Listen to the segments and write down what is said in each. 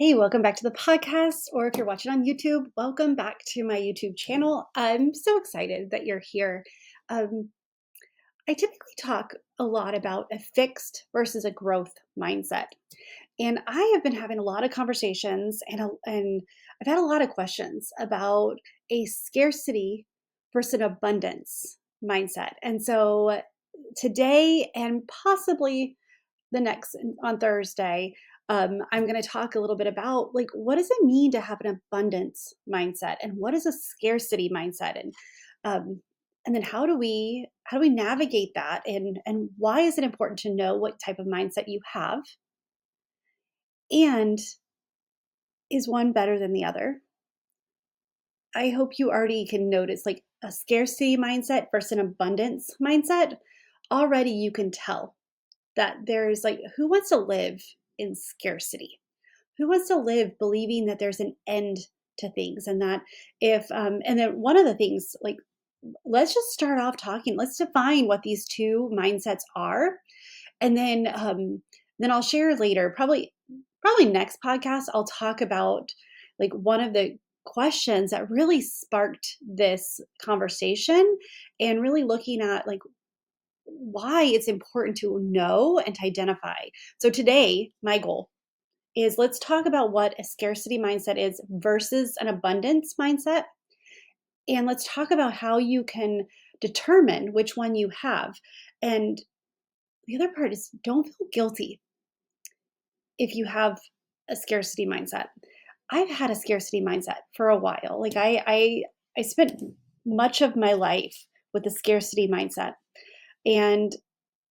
Hey, welcome back to the podcast, or if you're watching on YouTube, welcome back to my YouTube channel. I'm so excited that you're here. Um, I typically talk a lot about a fixed versus a growth mindset, and I have been having a lot of conversations, and I've had a lot of questions about a scarcity versus an abundance mindset. And so today, and possibly the next on Thursday, I'm going to talk a little bit about like what does it mean to have an abundance mindset, and what is a scarcity mindset, um, and then how do we navigate that, and why is it important to know what type of mindset you have, and is one better than the other? I hope you already can notice like a scarcity mindset versus an abundance mindset. Already you can tell that there's like who wants to live in scarcity? Who wants to live believing that there's an end to things, and that if and then one of the things, like, let's just start off talking, let's define what these two mindsets are, and then I'll share later, probably next podcast, I'll talk about like one of the questions that really sparked this conversation, and really looking at like why it's important to know and to identify. So today my goal is, let's talk about what a scarcity mindset is versus an abundance mindset. And let's talk about how you can determine which one you have. And the other part is, don't feel guilty if you have a scarcity mindset. I've had a scarcity mindset for a while. Like I spent much of my life with a scarcity mindset. And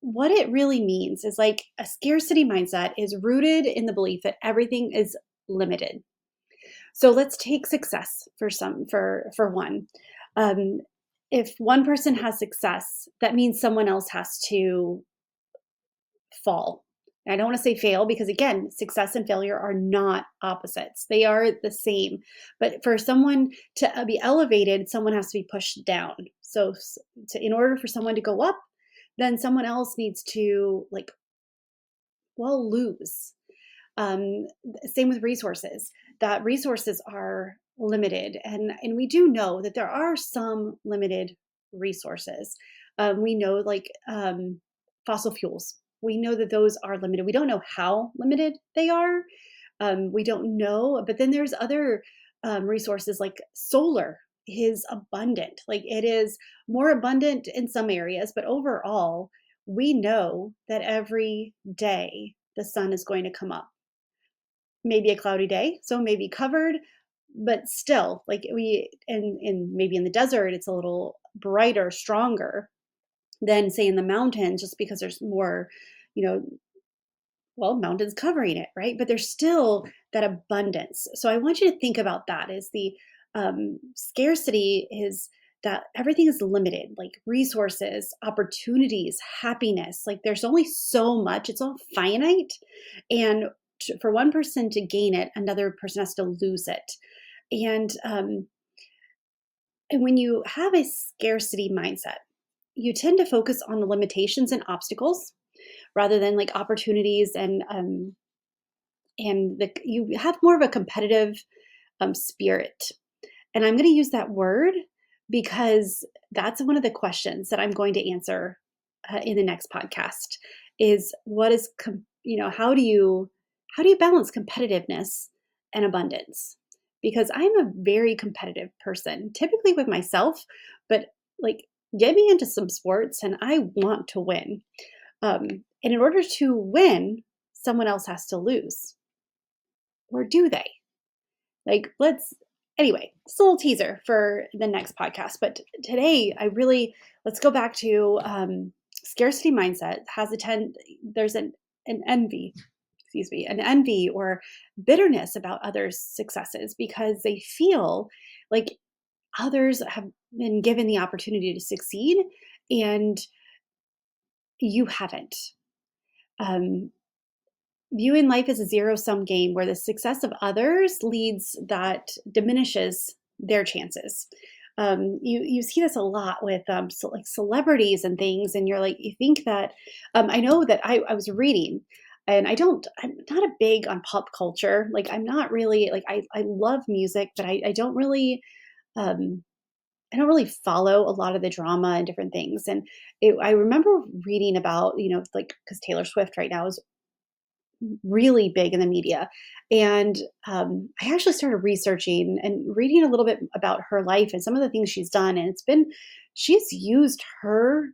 what it really means is, like, a scarcity mindset is rooted in the belief that everything is limited. So let's take success for one. Um, if one person has success, that means someone else has to fall. I don't want to say fail, because again, success and failure are not opposites. They are the same. But for someone to be elevated, someone has to be pushed down. So in order for someone to go up, then someone else needs to, like, well, lose. Same with resources, that resources are limited. And we do know that there are some limited resources. We know, like, fossil fuels. We know that those are limited. We don't know how limited they are. We don't know. But then there's other resources, like solar is abundant. Like, it is more abundant in some areas, but overall, we know that every day the sun is going to come up. Maybe a cloudy day, so maybe covered, but still, like, we in maybe in the desert, it's a little brighter, stronger than, say, in the mountains, just because there's more, you know, well, mountains covering it, right? But there's still that abundance. So I want you to think about that as the scarcity is that everything is limited, like resources, opportunities, happiness. Like, there's only so much, it's all finite. And for one person to gain it, another person has to lose it. And when you have a scarcity mindset, you tend to focus on the limitations and obstacles rather than like opportunities, and you have more of a competitive spirit. And I'm going to use that word because that's one of the questions that I'm going to answer in the next podcast. Is what is how do you balance competitiveness and abundance? Because I'm a very competitive person, typically with myself, but like, get me into some sports and I want to win. And in order to win, someone else has to lose. Or do they? Like, anyway, it's a little teaser for the next podcast. But today, let's go back to scarcity mindset there's an envy, excuse me, an envy or bitterness about others' successes, because they feel like others have been given the opportunity to succeed and you haven't. Um, Viewing life as a zero sum game where the success of others diminishes their chances. You see this a lot with like celebrities and things, and you think that I know that I was reading. And I'm not a big on pop culture. Like, I'm not really like, I love music, but I don't really, um, I don't really follow a lot of the drama and different things. And I remember reading about, like, because Taylor Swift right now is really big in the media. And I actually started researching and reading a little bit about her life and some of the things she's done. And she's used her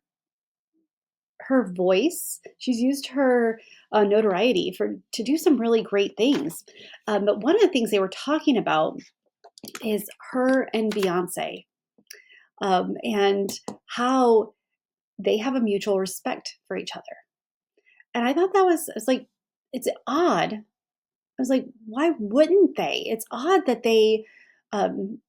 voice, she's used her notoriety to do some really great things. But one of the things they were talking about is her and Beyonce, and how they have a mutual respect for each other. And I thought it's like, it's odd. I was like, why wouldn't they? It's odd that they, um,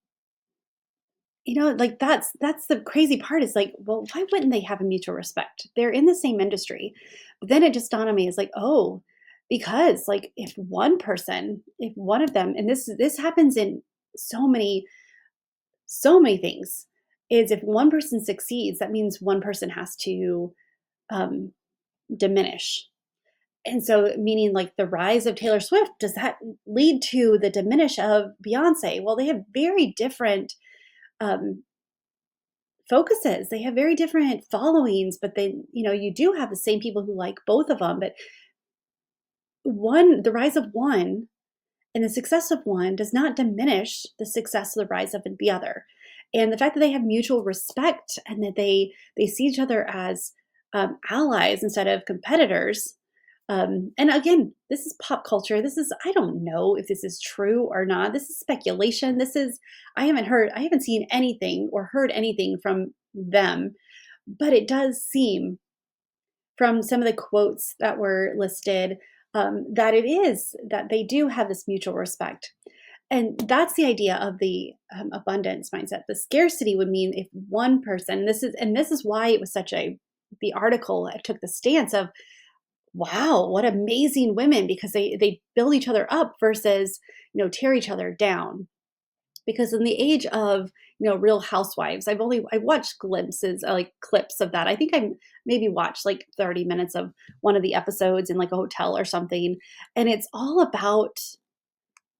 like, that's the crazy part. Is like, well, why wouldn't they have a mutual respect? They're in the same industry. But then it just dawned on me, is like, oh, because, like, if one of them, and this happens in so many so many things, is if one person succeeds, that means one person has to um, diminish. And so, meaning, like, the rise of Taylor Swift, does that lead to the diminish of Beyonce? Well, they have very different um, focuses. They have very different followings, but then, you do have the same people who like both of them. But the rise of one and the success of one does not diminish the success of the rise of the other. And the fact that they have mutual respect and that they see each other as allies instead of competitors. And again, this is pop culture. I don't know if this is true or not. This is speculation. I haven't seen anything or heard anything from them, but it does seem from some of the quotes that were listed, that it is that they do have this mutual respect. And that's the idea of the abundance mindset. The scarcity would mean if one person, this is why it was the article took the stance of, wow, what amazing women, because they build each other up versus, tear each other down. Because in the age of, Real Housewives, I watched glimpses, like clips of that. I think I maybe watched like 30 minutes of one of the episodes in like a hotel or something, and it's all about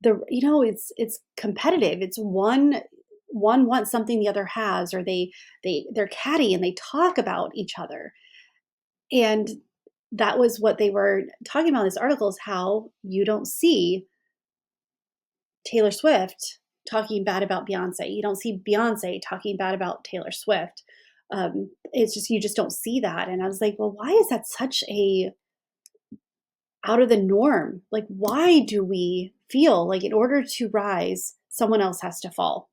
it's competitive. It's one wants something the other has, or they're catty and they talk about each other. And that was what they were talking about in this article, is how you don't see Taylor Swift talking bad about Beyonce. You don't see Beyonce talking bad about Taylor Swift. It's just, you just don't see that. And I was like, well, why is that such a out of the norm? Like, why do we feel like in order to rise, someone else has to fall?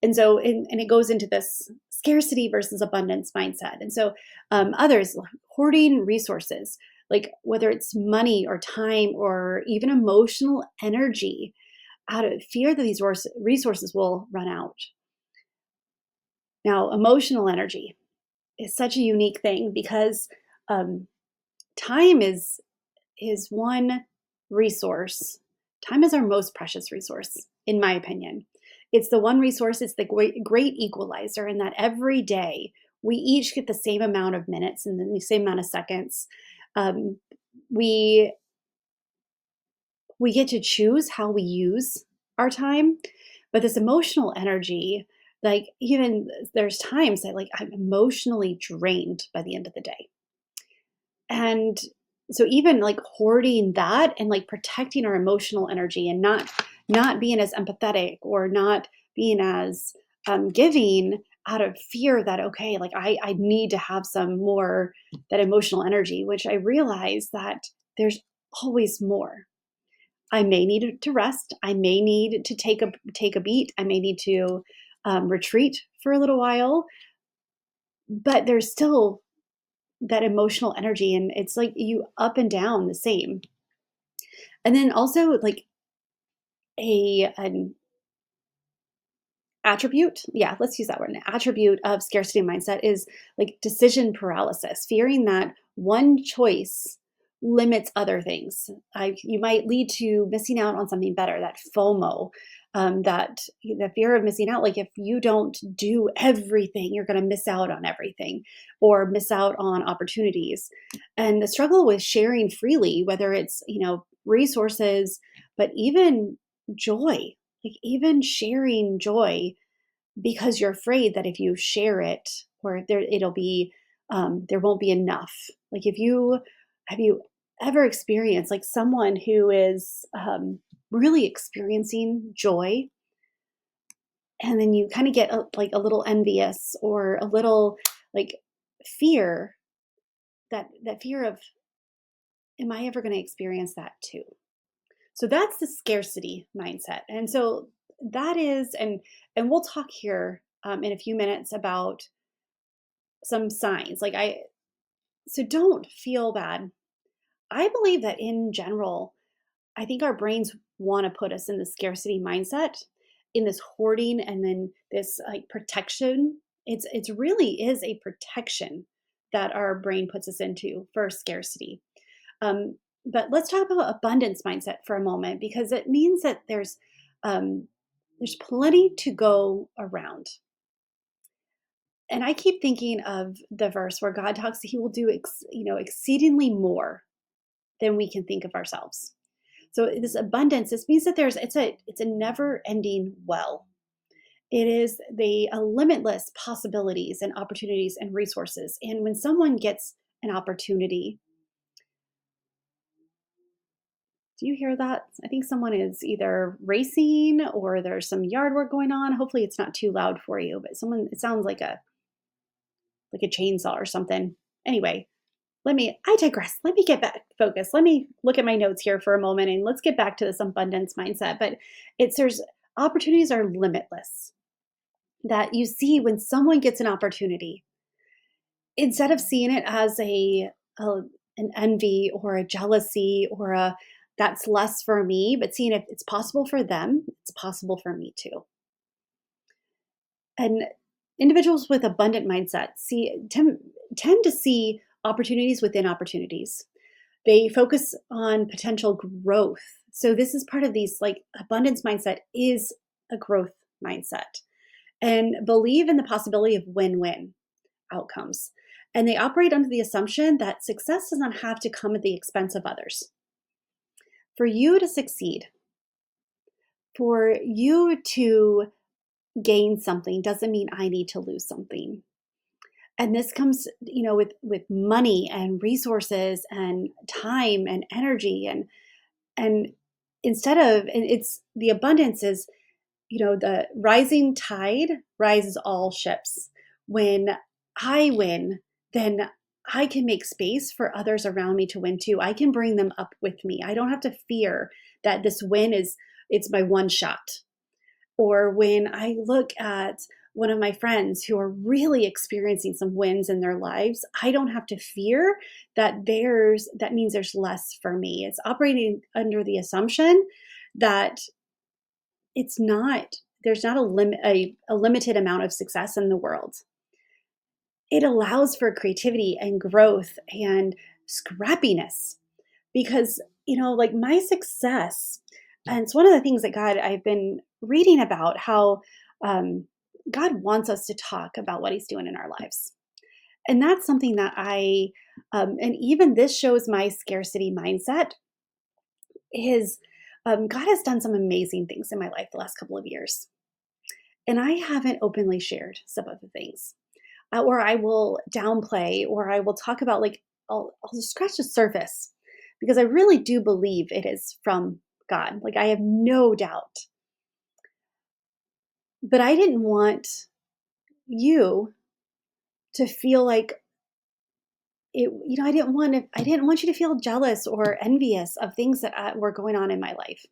And so, and it goes into this scarcity versus abundance mindset. And so, others like hoarding resources, like whether it's money or time or even emotional energy, out of fear that these resources will run out. Now, emotional energy is such a unique thing because um, time is one resource. Time is our most precious resource, in my opinion. It's the one resource, it's the great equalizer, in that every day we each get the same amount of minutes and then the same amount of seconds. Um, we we get to choose how we use our time, but this emotional energy, like, even there's times that, like, I'm emotionally drained by the end of the day. And so even like hoarding that and like protecting our emotional energy and not being as empathetic or not being as giving, out of fear that, okay, like, I need to have some more, that emotional energy, which I realize that there's always more. I may need to rest. I may need to take a beat. I may need to retreat for a little while, but there's still that emotional energy, and it's like you up and down the same. And then also, like, an attribute, yeah, let's use that word, an attribute of scarcity mindset is like decision paralysis, fearing that one choice limits other things. You might lead to missing out on something better, that FOMO. that the fear of missing out, like if you don't do everything, you're going to miss out on everything or miss out on opportunities. And the struggle with sharing freely, whether it's, resources, but even joy, like even sharing joy, because you're afraid that if you share it, or there it'll be there won't be enough. Like if you have you ever experienced like someone who is really experiencing joy, and then you kind of get like a little envious or a little like fear, that fear of, am I ever going to experience that too? So that's the scarcity mindset. And so that is, and we'll talk here in a few minutes about some signs. So don't feel bad. I believe that in general, I think our brains want to put us in the scarcity mindset, in this hoarding and then this like protection. It's really is a protection that our brain puts us into for scarcity. Um, but let's talk about abundance mindset for a moment, because it means that there's plenty to go around. And I keep thinking of the verse where God talks, He will do exceedingly more than we can think of ourselves. So this abundance, this means that it's a never ending well. It is the limitless possibilities and opportunities and resources. And when someone gets an opportunity, do you hear that? I think someone is either racing or there's some yard work going on. Hopefully it's not too loud for you, but someone, it sounds like a chainsaw or something. Anyway, I digress. Let me get back focused. Let me look at my notes here for a moment and let's get back to this abundance mindset. But there's opportunities are limitless. That you see when someone gets an opportunity, instead of seeing it as a an envy or a jealousy or a that's less for me, but seeing if it's possible for them, it's possible for me too. And individuals with abundant mindset tend to see opportunities within opportunities. They focus on potential growth. So this is part of these, like abundance mindset is a growth mindset, and believe in the possibility of win-win outcomes. And they operate under the assumption that success does not have to come at the expense of others. For you to succeed, for you to gain something doesn't mean I need to lose something. And this comes, with money and resources and time and energy, and instead of, and it's the abundance is, the rising tide rises all ships. When I win, then I can make space for others around me to win too. I can bring them up with me. I don't have to fear that this win it's my one shot. Or when I look at one of my friends who are really experiencing some wins in their lives, I don't have to fear that means there's less for me. It's operating under the assumption that it's not there's not a limited amount of success in the world. It allows for creativity and growth and scrappiness, because like my success, and it's one of the things that I've been reading about how um, God wants us to talk about what He's doing in our lives. And that's something that and even this shows my scarcity mindset is, God has done some amazing things in my life the last couple of years. And I haven't openly shared some of the things, or I will downplay, or I will talk about, like, I'll just scratch the surface, because I really do believe it is from God. Like, I have no doubt. But I didn't want you to feel like it, I didn't want you to feel jealous or envious of things that were going on in my life.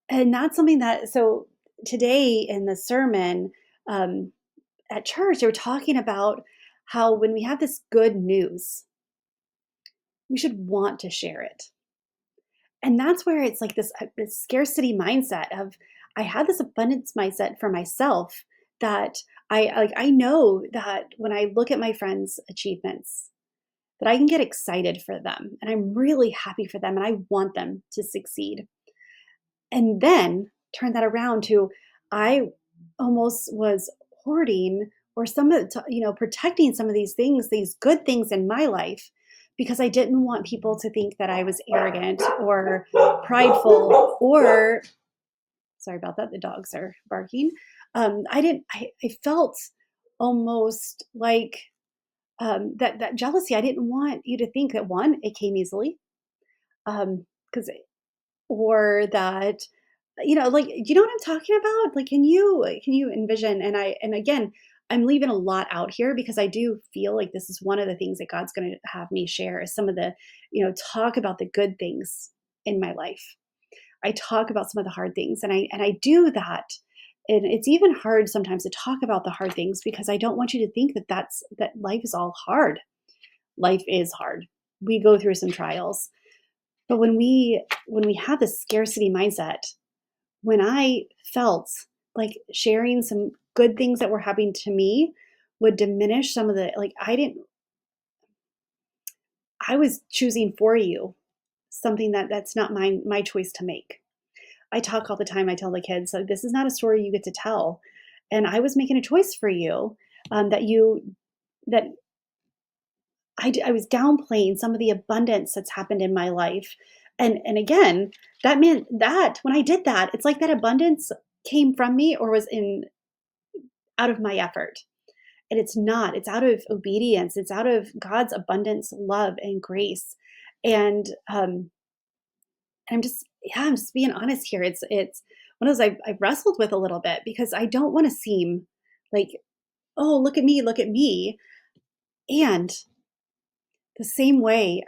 And that's something that, so today in the sermon, um, at church, they were talking about how when we have this good news, we should want to share it. And that's where it's like this scarcity mindset of, I had this abundance mindset for myself, that I know that when I look at my friends' achievements, that I can get excited for them and I'm really happy for them and I want them to succeed. and then turn that around to I almost was hoarding or some of protecting some of these things, these good things in my life because I didn't want people to think that I was arrogant or prideful or sorry about that, the dogs are barking. I didn't I felt almost like that jealousy. I didn't want you to think that one, it came easily. Because or that like, do you know what I'm talking about? Like, can you envision? And again, I'm leaving a lot out here because I do feel like this is one of the things that God's going to have me share is some of the, talk about the good things in my life. I talk about some of the hard things, and I do that. And it's even hard sometimes to talk about the hard things because I don't want you to think that life is all hard. Life is hard. We go through some trials. But when we have this scarcity mindset, when I felt like sharing some good things that were happening to me would diminish some of the like I was choosing for you something that's not my choice to make. I talk all the time. I tell the kids, so this is not a story you get to tell. And I was making a choice for you that I was downplaying some of the abundance that's happened in my life. And again, that meant that when I did that, it's like that abundance came from me or was in out of my effort. And it's not. It's out of obedience. It's out of God's abundance, love, and grace. And I'm just yeah, I'm just being honest here. It's one of those I've wrestled with a little bit because I don't want to seem like, oh, look at me. And the same way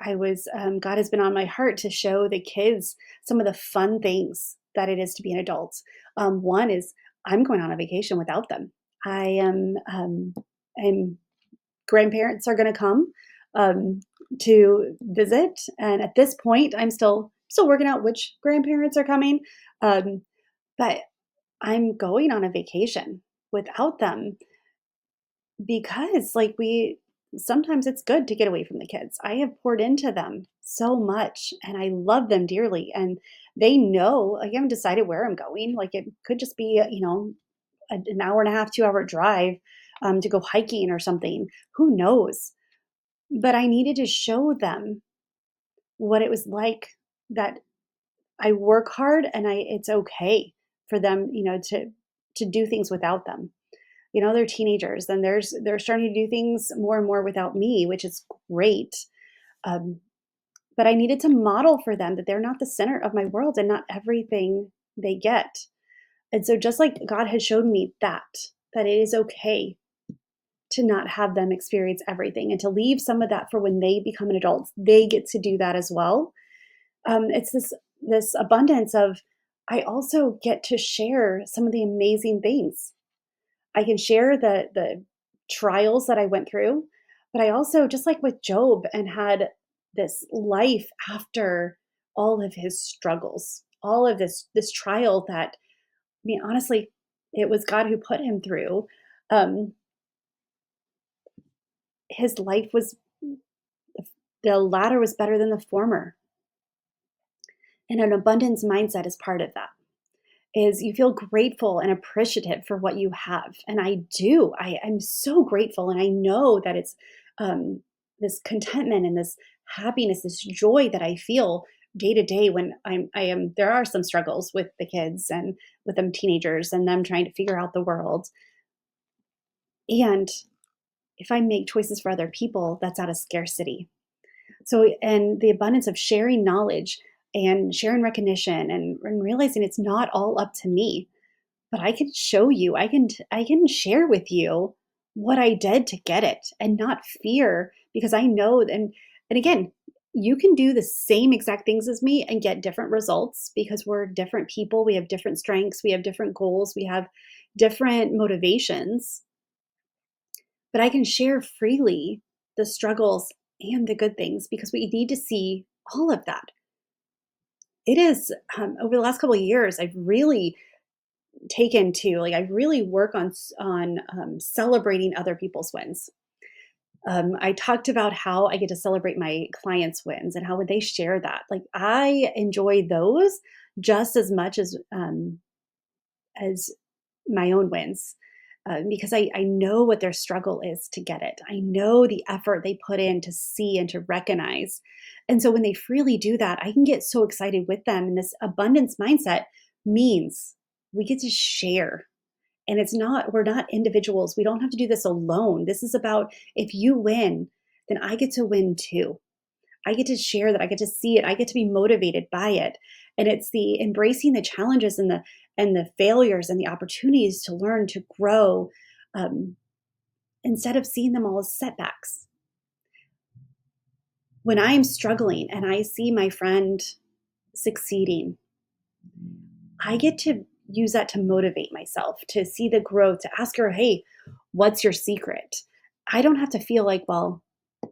God has been on my heart to show the kids some of the fun things that it is to be an adult. One is I'm going on a vacation without them. I am, and grandparents are going to come um, to visit, and at this point, I'm still working out which grandparents are coming. Um, but I'm going on a vacation without them because like we sometimes it's good to get away from the kids. I have poured into them so much and I love them dearly and they know I haven't decided where I'm going. Like it could just be, an hour and a half, 2-hour drive to go hiking or something. Who knows? But I needed to show them what it was like that I work hard and it's okay for them, to do things without them. They're teenagers and they're starting to do things more and more without me, which is great. Um, but I needed to model for them that they're not the center of my world and not everything they get. And so just like God has shown me that it is okay to not have them experience everything and to leave some of that for when they become an adult, they get to do that as well. It's this abundance of I also get to share some of the amazing things I can share the trials that I went through, but I also just like with Job and had this life after all of his struggles, all of this trial that I mean honestly, it was God who put him through. Um, his life was the latter was better than the former, and an abundance mindset is part of that. Is you feel grateful and appreciative for what you have. And I do. I'm so grateful. And I know that it's this contentment and this happiness, this joy that I feel day to day when there are some struggles with the kids and with them teenagers and them trying to figure out the world. And if I make choices for other people, that's out of scarcity. So, and the abundance of sharing knowledge and sharing recognition and realizing it's not all up to me but I can show you, I can share with you what I did to get it and not fear because I know and again, you can do the same exact things as me and get different results because we're different people, we have different strengths, we have different goals, we have different motivations, but I can share freely the struggles and the good things because we need to see all of that. It is over the last couple of years, I've really taken to like I really work on celebrating other people's wins. I talked about how I get to celebrate my clients' wins and how would they share that. Like I enjoy those just as much as my own wins. Because I know what their struggle is to get it. I know the effort they put in to see and to recognize. And so when they freely do that, I can get so excited with them. And this abundance mindset means we get to share. And we're not individuals. We don't have to do this alone. This is about if you win, then I get to win too. I get to share that. I get to see it. I get to be motivated by it. And it's the embracing the challenges and the failures and the opportunities to learn to grow, um, instead of seeing them all as setbacks. When I'm struggling and I see my friend succeeding, I get to use that to motivate myself, to see the growth, to ask her, hey, what's your secret? I don't have to feel like, well,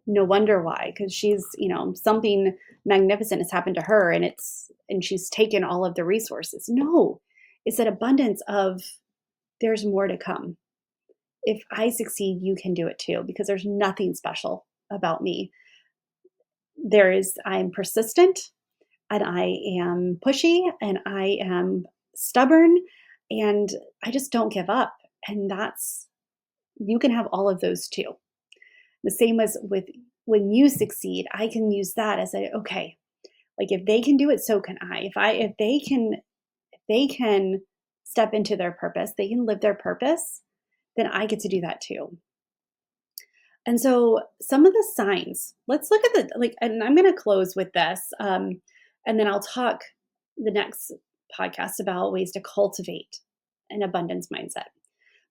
no wonder why, because she's, something magnificent has happened to her and she's taken all of the resources. No, it's that abundance of there's more to come. If I succeed, you can do it too, because there's nothing special about me. I'm persistent and I am pushy and I am stubborn and I just don't give up. And you can have all of those too. The same as with when you succeed, I can use that as okay, like if they can do it, so can I. If they can step into their purpose, they can live their purpose, then I get to do that too. And so some of the signs, let's look at and I'm going to close with this. And then I'll talk the next podcast about ways to cultivate an abundance mindset.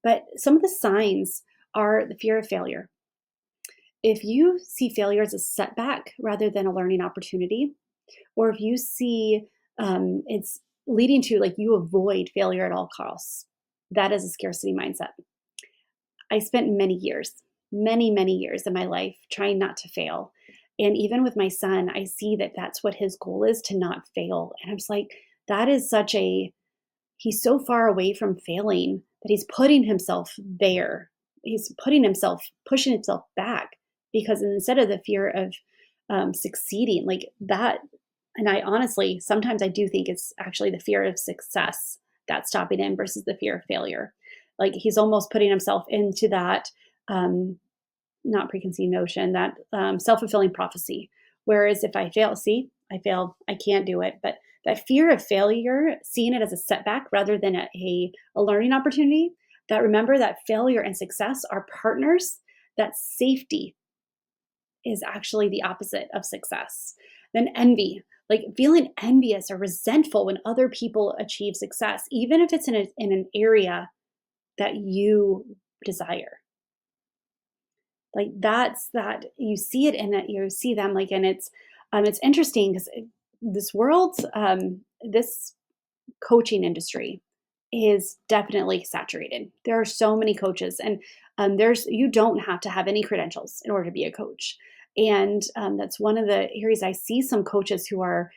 But some of the signs are the fear of failure. If you see failure as a setback rather than a learning opportunity, or if you see it's leading to like you avoid failure at all costs, that is a scarcity mindset. I spent many years of my life trying not to fail. And even with my son, I see that that's what his goal is, to not fail. And I'm just like, that is he's so far away from failing that he's putting himself there. He's pushing himself back because instead of the fear of succeeding, like that. And I honestly, sometimes I do think it's actually the fear of success that's stopping him versus the fear of failure. Like he's almost putting himself into that, not preconceived notion, that self-fulfilling prophecy. Whereas if I fail, I failed, I can't do it. But that fear of failure, seeing it as a setback rather than a learning opportunity, that remember that failure and success are partners, that safety is actually the opposite of success. Then envy, like feeling envious or resentful when other people achieve success, even if it's in an area that you desire. Like that's that you see it in that you see them like, and it's interesting because this world, this coaching industry is definitely saturated. There are so many coaches, and you don't have to have any credentials in order to be a coach. And that's one of the areas I see some coaches who are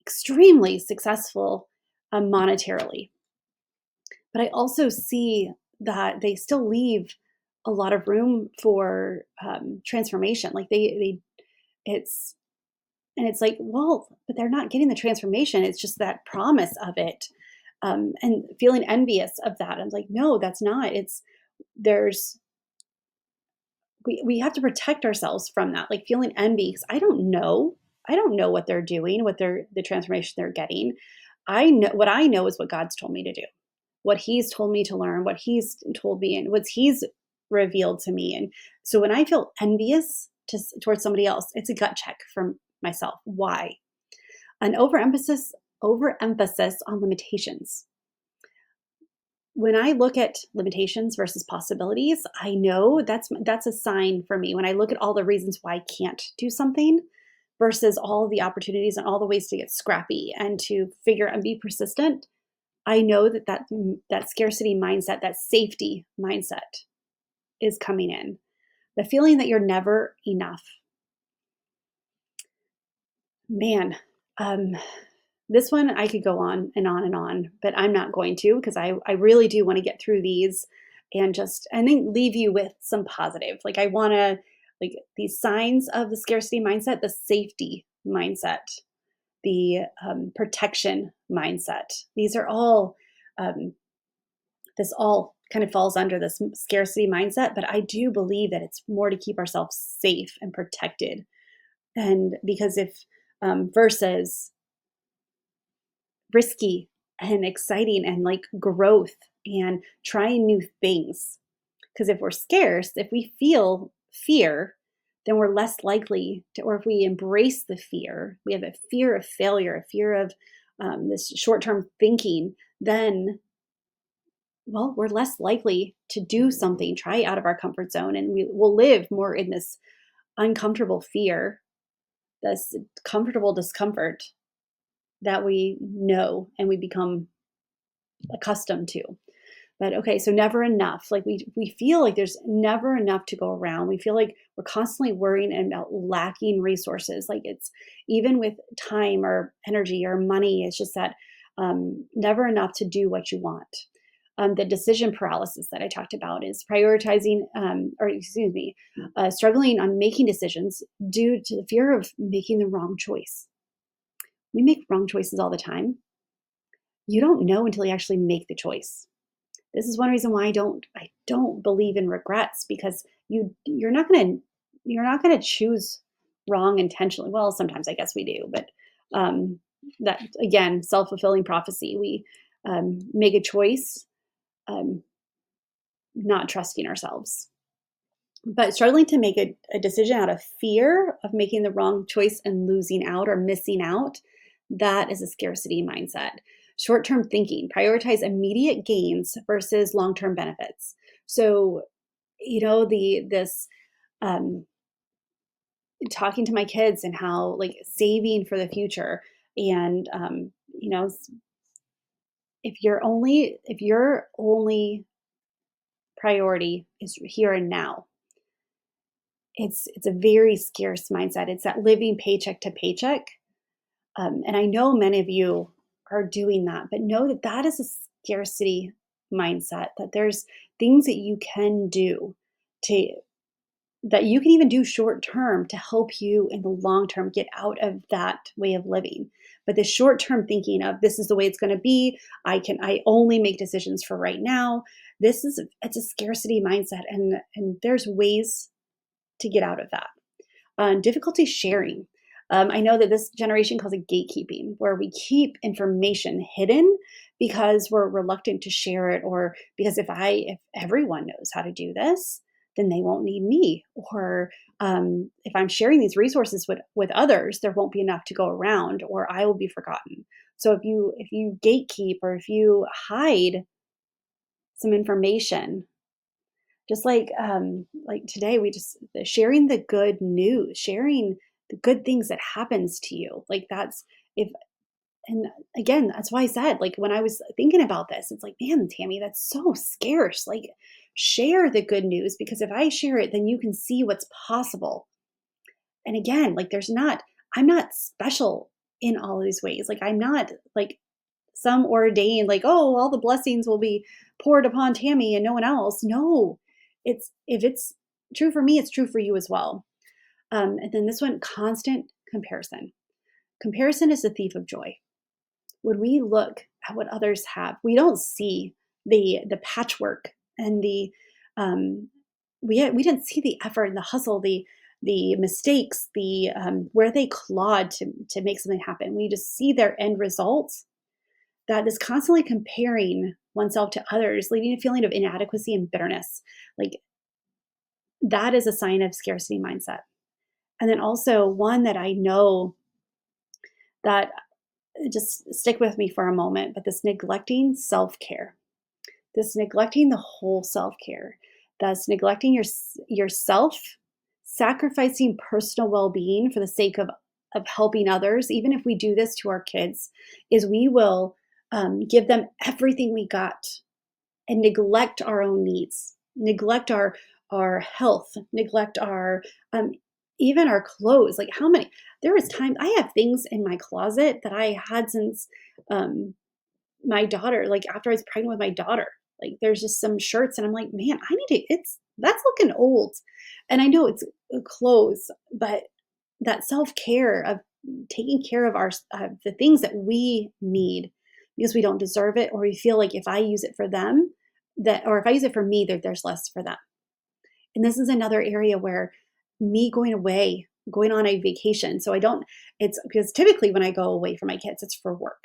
extremely successful monetarily. But I also see that they still leave a lot of room for transformation. Like it's and it's like, well, but they're not getting the transformation. It's just that promise of it, and feeling envious of that. I'm like, no, that's not. There's we have to protect ourselves from that, like feeling envy, because I don't know what they're doing, the transformation they're getting. I know is what God's told me to do, what He's told me to learn, what He's told me, and what He's revealed to me. And so when I feel envious towards somebody else, it's a gut check from myself. Why? An overemphasis on limitations. When I look at limitations versus possibilities, I know that's a sign for me. When I look at all the reasons why I can't do something versus all the opportunities and all the ways to get scrappy and to figure and be persistent, I know that scarcity mindset, that safety mindset is coming in. The feeling that you're never enough. Man, um, this one I could go on and on and on, but I'm not going to, because I really do want to get through these and then leave you with some positive. Like I want to, like these signs of the scarcity mindset, the safety mindset, the protection mindset. These are all, um, this all kind of falls under this scarcity mindset, but I do believe that it's more to keep ourselves safe and protected. And because if, versus risky and exciting and like growth and trying new things. Because if we're scarce, if we feel fear, then we're less likely to, or if we embrace the fear, we have a fear of failure, a fear of this short term thinking, then, well, we're less likely to do something, try out of our comfort zone, and we will live more in this uncomfortable fear, this comfortable discomfort that we know and we become accustomed to. But okay, so never enough. Like we feel like there's never enough to go around. We feel like we're constantly worrying about lacking resources. Like it's even with time or energy or money, it's just that never enough to do what you want. The decision paralysis that I talked about is prioritizing, or excuse me, struggling on making decisions due to the fear of making the wrong choice. We make wrong choices all the time. You don't know until you actually make the choice. This is one reason why I don't believe in regrets, because you're not gonna choose wrong intentionally. Well, sometimes I guess we do, but um, that again, self-fulfilling prophecy. We make a choice, um, not trusting ourselves, but struggling to make a decision out of fear of making the wrong choice and losing out or missing out. That is a scarcity mindset. Short term thinking, prioritize immediate gains versus long term benefits. So, this um, talking to my kids and how like saving for the future. And, if your only priority is here and now, it's a very scarce mindset. It's that living paycheck to paycheck. And I know many of you are doing that, but know that that is a scarcity mindset, that there's things that you can do to that you can even do short term to help you in the long term get out of that way of living. But the short term thinking of this is the way it's going to be, I only make decisions for right now. It's a scarcity mindset, and there's ways to get out of that. Difficulty sharing. I know that this generation calls it gatekeeping, where we keep information hidden because we're reluctant to share it, or because if everyone knows how to do this, then they won't need me. Or if I'm sharing these resources with others, there won't be enough to go around, or I will be forgotten. So if you gatekeep, or if you hide some information, just like today, we just sharing the good news, sharing the good things that happens to you. Like that's if and again, that's why I said, like, when I was thinking about this, it's like, man, Tammy, that's so scarce. Like, share the good news, because if I share it, then you can see what's possible. And again, like I'm not special in all these ways. Like I'm not like some ordained, like, oh, all the blessings will be poured upon Tammy and no one else. No, it's if it's true for me, it's true for you as well. And then this one, constant comparison. Comparison is the thief of joy. When we look at what others have, we don't see the patchwork and the we didn't see the effort and the hustle, the mistakes, the where they clawed to make something happen. We just see their end results, that is constantly comparing oneself to others, leading to a feeling of inadequacy and bitterness. Like that is a sign of scarcity mindset. And then also one that I know that just stick with me for a moment, but this neglecting self-care, this neglecting the whole self-care, that's neglecting yourself, sacrificing personal well-being for the sake of helping others. Even if we do this to our kids, is we will give them everything we got and neglect our own needs, neglect our health, neglect our even our clothes. Like how many? There was time I have things in my closet that I had since my daughter. Like after I was pregnant with my daughter, like there's just some shirts, and I'm like, man, I need to. That's looking old, and I know it's clothes, but that self care of taking care of the things that we need because we don't deserve it, or we feel like if I use it for them, or if I use it for me, that there's less for them. And this is another area where me going away, going on a vacation, so I don't, it's because typically when I go away from my kids, it's for work.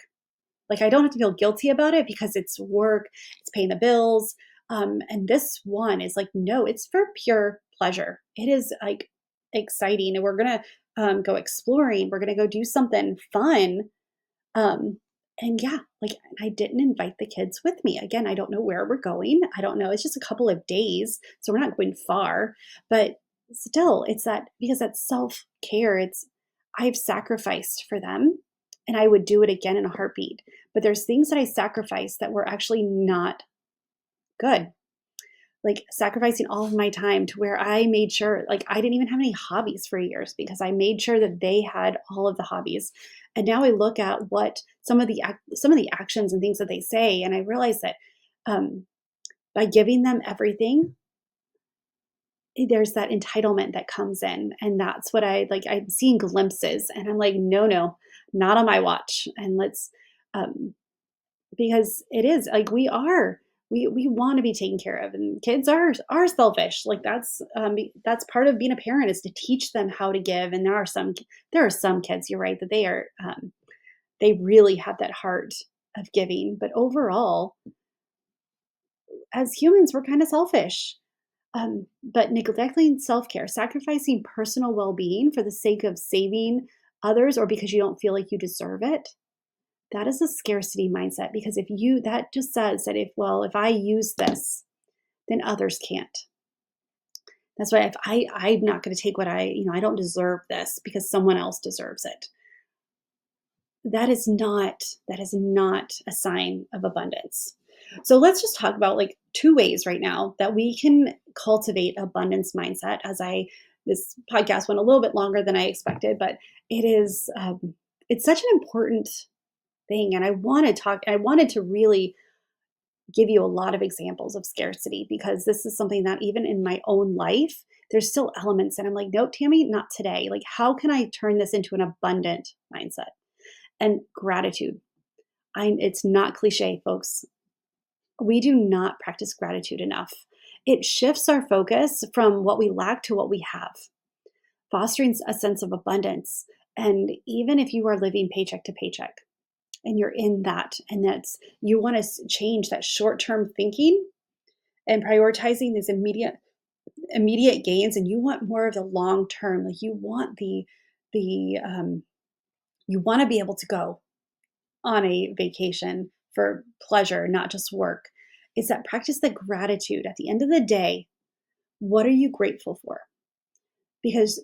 Like I don't have to feel guilty about it because it's work, it's paying the bills. And this one is like, no, it's for pure pleasure. It is like exciting. And we're going to go exploring. We're going to go do something fun. Um, and yeah, like I didn't invite the kids with me. Again, I don't know where we're going. I don't know. It's just a couple of days. So we're not going far, but still it's that because that's self-care. I've sacrificed for them and I would do it again in a heartbeat. But there's things that I sacrificed that were actually not good, like sacrificing all of my time to where I made sure, like I didn't even have any hobbies for years because I made sure that they had all of the hobbies. And now I look at what some of the actions and things that they say, and I realize that um, by giving them everything, there's that entitlement that comes in, and that's what I like. I'm seeing glimpses, and I'm like, no, no, not on my watch. And let's um, because it is like we want to be taken care of, and kids are selfish. Like that's part of being a parent is to teach them how to give. And there are some kids, you're right, that they really have that heart of giving, but overall as humans we're kind of selfish. But neglecting self-care, sacrificing personal well-being for the sake of saving others or because you don't feel like you deserve it, that is a scarcity mindset because if you that just says that if I use this, then others can't. That's why if I'm not going to take what I don't deserve this because someone else deserves it. That is not a sign of abundance. So let's just talk about like two ways right now that we can cultivate abundance mindset. This podcast went a little bit longer than I expected, but it's such an important thing. And I wanted to really give you a lot of examples of scarcity because this is something that even in my own life, there's still elements and I'm like, nope, Tammy, not today. Like, how can I turn this into an abundant mindset? And gratitude. It's not cliche, folks. We do not practice gratitude enough. It shifts our focus from what we lack to what we have, fostering a sense of abundance. And even if you are living paycheck to paycheck, and you're in that and that's you want to change that short-term thinking and prioritizing these immediate gains, and you want more of the long term, like you want the you want to be able to go on a vacation for pleasure, not just work. Is that practice the gratitude at the end of the day. What are you grateful for? Because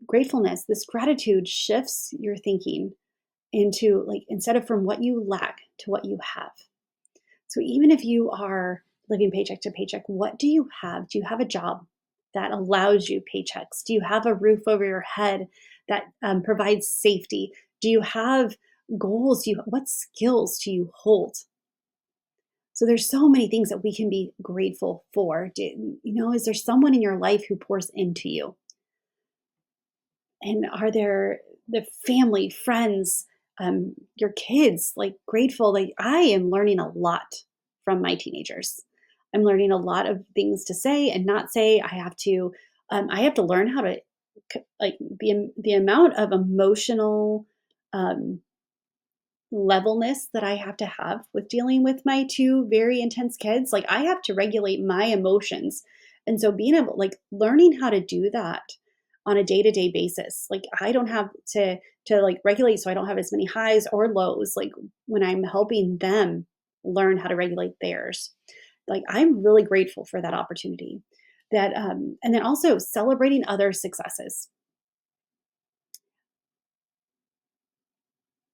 gratefulness, this gratitude shifts your thinking into like instead of from what you lack to what you have. So even if you are living paycheck to paycheck, what do you have? Do you have a job that allows you paychecks? Do you have a roof over your head that provides safety? Do you have goals? What skills do you hold? So there's so many things that we can be grateful for. Is there someone in your life who pours into you? And are there the family, friends, your kids, like grateful? Like I am learning a lot from my teenagers. I'm learning a lot of things to say and not say. I have to learn how to like the amount of emotional um, levelness that I have with dealing with my two very intense kids. Like I have to regulate my emotions. And so being able like learning how to do that on a day-to-day basis. Like I don't have to like regulate so I don't have as many highs or lows like when I'm helping them learn how to regulate theirs. Like I'm really grateful for that opportunity. And then also celebrating other successes.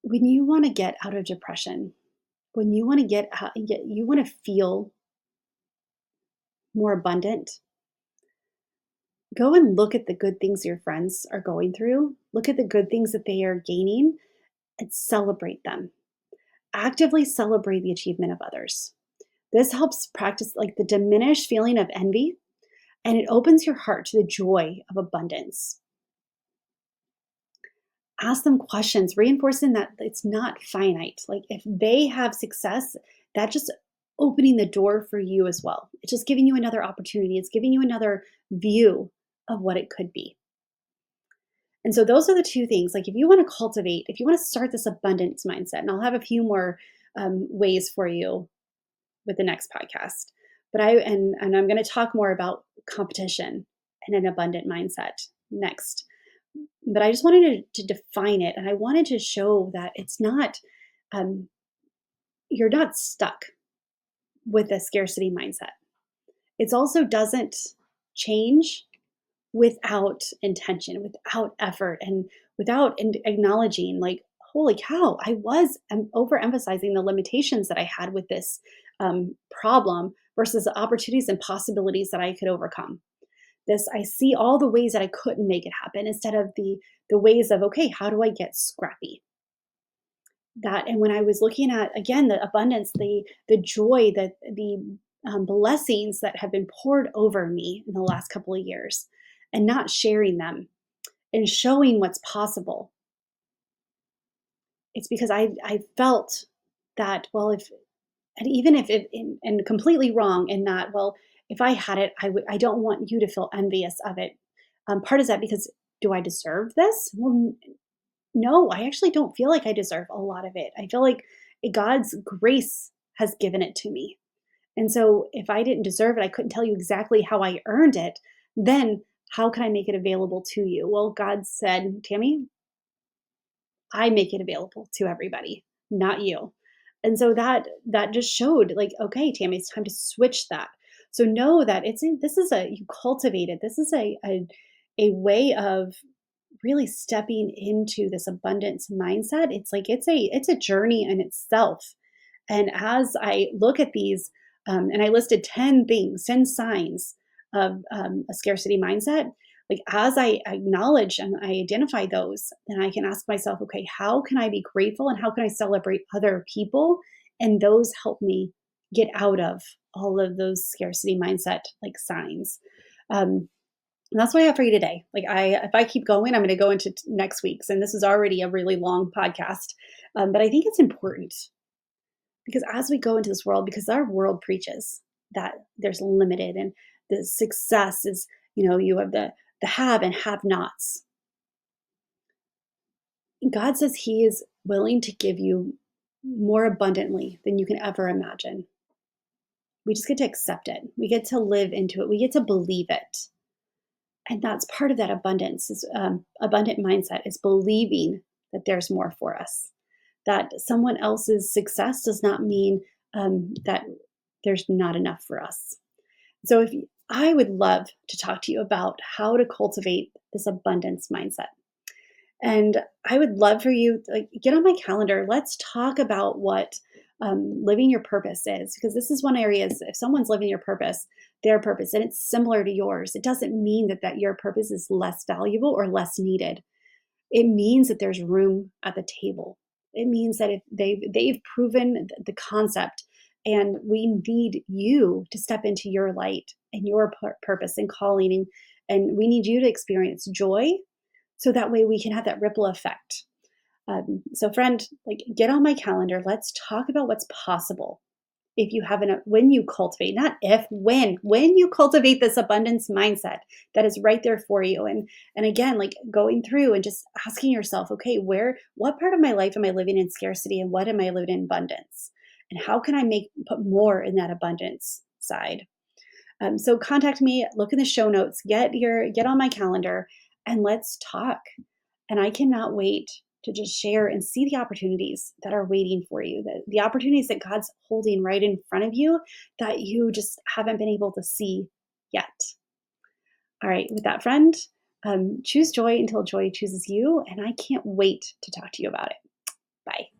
When you want to get out of depression, when you want to you want to feel more abundant, go and look at the good things your friends are going through. Look at the good things that they are gaining and celebrate them. Actively celebrate the achievement of others. This helps practice like the diminished feeling of envy, and it opens your heart to the joy of abundance. ask them questions, reinforcing that it's not finite. Like if they have success, that just opening the door for you as well. It's just giving you another opportunity. It's giving you another view of what it could be. And so those are the two things. Like if you want to cultivate, if you want to start this abundance mindset, and I'll have a few more ways for you with the next podcast. But and I'm going to talk more about competition and an abundant mindset next. But I just wanted to define it, and I wanted to show that it's not um, you're not stuck with a scarcity mindset. It also doesn't change without intention, without effort, and without acknowledging, like, holy cow, I was overemphasizing the limitations that I had with this problem versus the opportunities and possibilities that I could overcome. This, I see all the ways that I couldn't make it happen instead of the ways of, okay, how do I get scrappy? That, and when I was looking at again the abundance, the joy, that the blessings that have been poured over me in the last couple of years, and not sharing them and showing what's possible, it's because I felt that, well, if, and even if it, and completely wrong in that, well, if I had it, I don't want you to feel envious of it. Part is that because, do I deserve this? Well, no, I actually don't feel like I deserve a lot of it. I feel like God's grace has given it to me. And so if I didn't deserve it, I couldn't tell you exactly how I earned it, then how can I make it available to you? Well, God said, Tami, I make it available to everybody, not you. And so that just showed, like, okay, Tami, it's time to switch that. So know that this is a, you cultivate it. This is a way of really stepping into this abundance mindset. It's like it's a journey in itself. And as I look at these, and I listed 10 things, 10 signs of a scarcity mindset, like as I acknowledge and I identify those, then I can ask myself, okay, how can I be grateful and how can I celebrate other people? And those help me get out of all of those scarcity mindset like signs. And that's what I have for you today. Like if I keep going, I'm going to go into next week's, and this is already a really long podcast. But I think it's important because as we go into this world, because our world preaches that there's limited and the success is, you have the have and have nots. God says He is willing to give you more abundantly than you can ever imagine. We just get to accept it. We get to live into it. We get to believe it. And that's part of that abundance is abundant mindset is believing that there's more for us, that someone else's success does not mean that there's not enough for us. So I would love to talk to you about how to cultivate this abundance mindset. And I would love for you to, like, get on my calendar. Let's talk about what living your purpose is, because this is one area. Is if someone's living their purpose, and it's similar to yours, it doesn't mean that your purpose is less valuable or less needed. It means that there's room at the table. It means that if they've proven the concept, and we need you to step into your light and your purpose and calling, and we need you to experience joy, so that way we can have that ripple effect. So friend, like, get on my calendar. Let's talk about what's possible if you have when you cultivate, not if, when you cultivate this abundance mindset that is right there for you. And again, like going through and just asking yourself, okay, what part of my life am I living in scarcity and what am I living in abundance? And how can I put more in that abundance side? So contact me, look in the show notes, get on my calendar, and let's talk. And I cannot wait to just share and see the opportunities that are waiting for you, the opportunities that God's holding right in front of you that you just haven't been able to see yet. All right, with that, friend, choose joy until joy chooses you. And I can't wait to talk to you about it. Bye.